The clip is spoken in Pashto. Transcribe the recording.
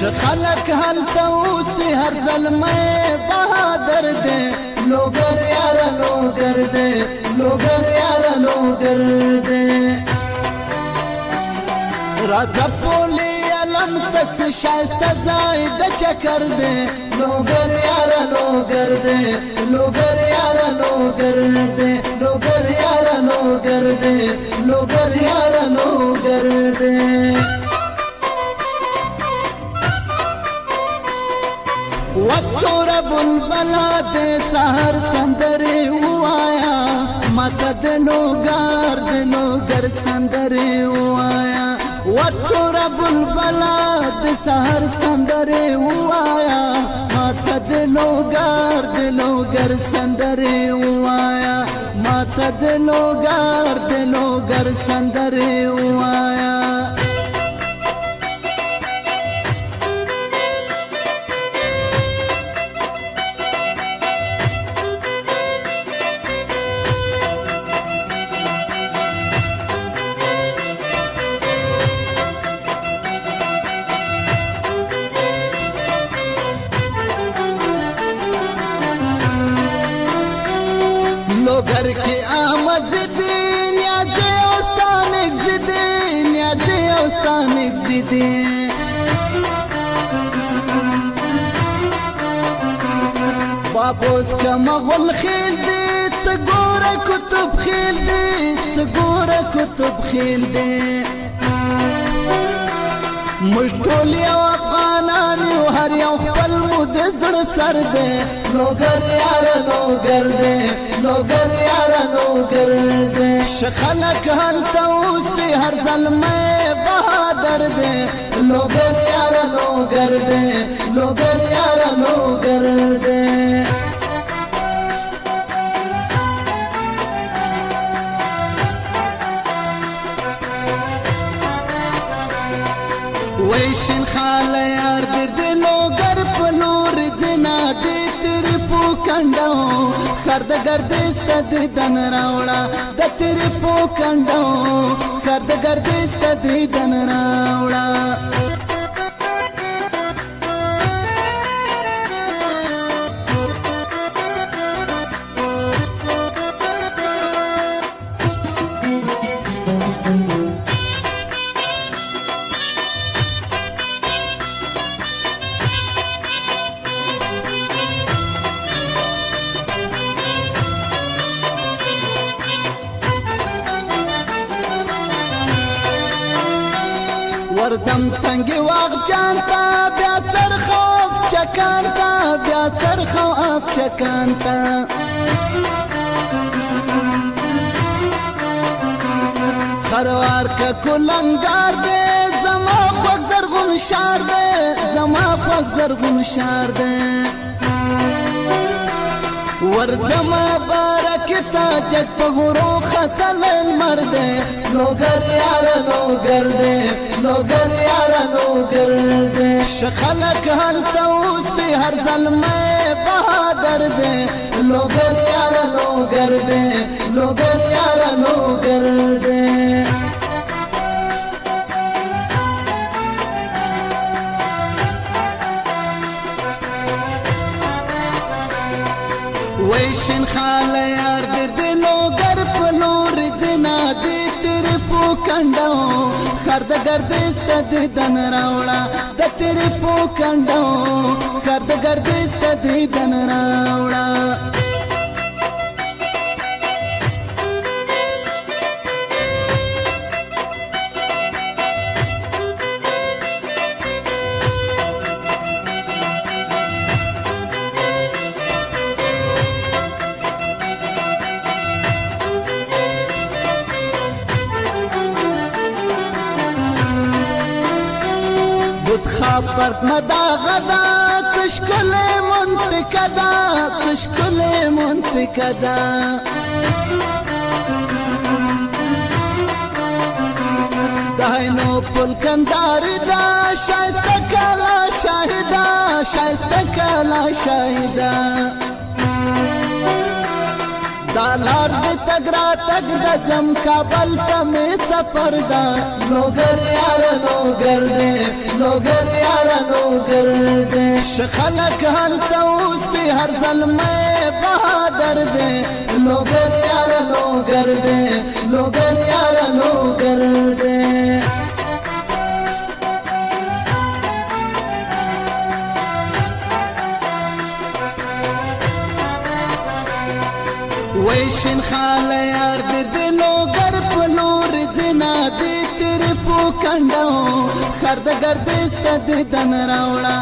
خلق هلته اوسې هر زلمی بهادر دی لوګر یاره لوګر دی لوګر یاره لوګر دی راځه پولې علم ته څه ښایسته ځای د چکر دی لوګر یاره لوګر دی لوګر یاره لوګر دی لوګر یاره لوګر دی لوګر یاره لوګر دی وتوره بلبله د سحر سندرې ووایا ماته د لوګر سندرې ووایا وتوره بلبله د سحر سندرې ووایا ماته د لوګر سندرې ووایا ماته د لوګر سندرې ووایا لوګر کې آمد زدي نیازه اوستانک زدي نیازه اوستانک زدي بابوس کما غل خیل دی څګوره کتب خیل دی څګوره کتب خیل دی موږ ټول یو افغانان یو هر یو خپل مو د زړه سر دی لوګر یاره لوګر دی لوګر یاره لوګر دی خلق هلته اوسې هر زلمی بهادر دی لوګر یاره لوګر دی لوګر یاره لوګر دی ویشن خاله یار د لوګر په لور دینا دی تیرې پو کنډو خر د ګردیز ته دیدن راوړه د تیرې پو کنډو خر د ګردیز ته دیدن راوړه وردم تنگی واغ جانتا بیا ترخوف چکانتا بیا ترخوف چکانتا خروار که کلنگار دے زما خوک زرغون شار دے زما خوک زرغون شار دے وردم بارکتا جگ پهورو خطل المرد لوګر یاره لوګر دی لوګر یاره لوګر دی خلق هلته اوسې هر زلمی بهادر دی لوګر یاره لوګر دی لوګر یاره لوګر دی ویشن خاله یار د لوګر په لور دینا دی تیرې پو کنډو خر د ګردیز ته دیدن راوړه د تیرې پو کنډو خر د ګردیز ته دیدن راوړه خبر مدا غدا تشکل منتکدا تشکل منتکدا داینو پل کندار دا شایسته کلا شاهدا شایسته کلا شاهدا دا لار دی تگ را تگ دا جم کابل تا می سفر دا لوگر یارا لوگر دے لوگر یارا لوگر دے شخلق حل توسی ہر ظلمے بہادر دے لوگر یارا لوگر دے لوگر یارا لوگر دے ویشن خال یار دی لوگر پلور دینا دی تیری پو کنڈاؤں خرد گردست دی دن راوڑا